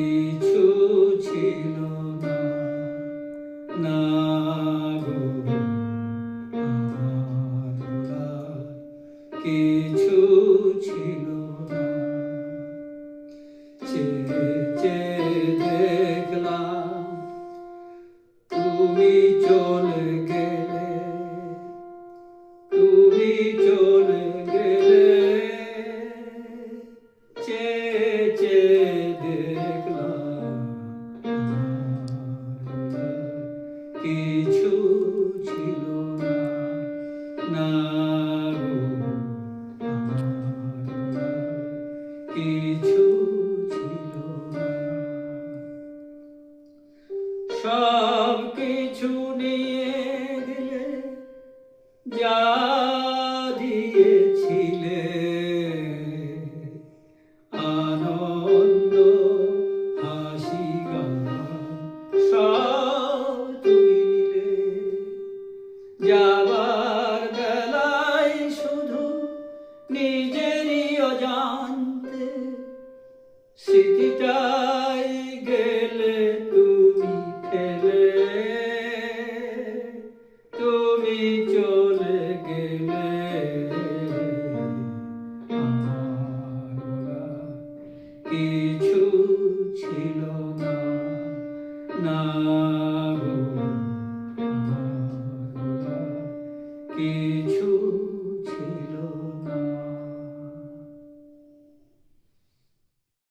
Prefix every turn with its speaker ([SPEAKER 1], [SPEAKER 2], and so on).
[SPEAKER 1] কিছু ছিল না, না গো আমার ভোলার কিছু ছিল না। চেয়ে চেয়ে দেখলাম তুমি চলে গেলে, তুমি চলে গেলে। চেয়ে চেয়ে দেখলাম কিছু ছিল না, না গো আমার কিছু ছিল না। সব কিছু নিয়ে গেলে যা দিয়েছিলে, আনন্দ হাসি গান সব তুমি নিলে। যাবার বেলায় শুধু নিজেরই অজান্তে স্মৃতিটাই গেলে তুমি ফেলে। তুমি চলে গেলে আমার বলা কিছু ছিল না, না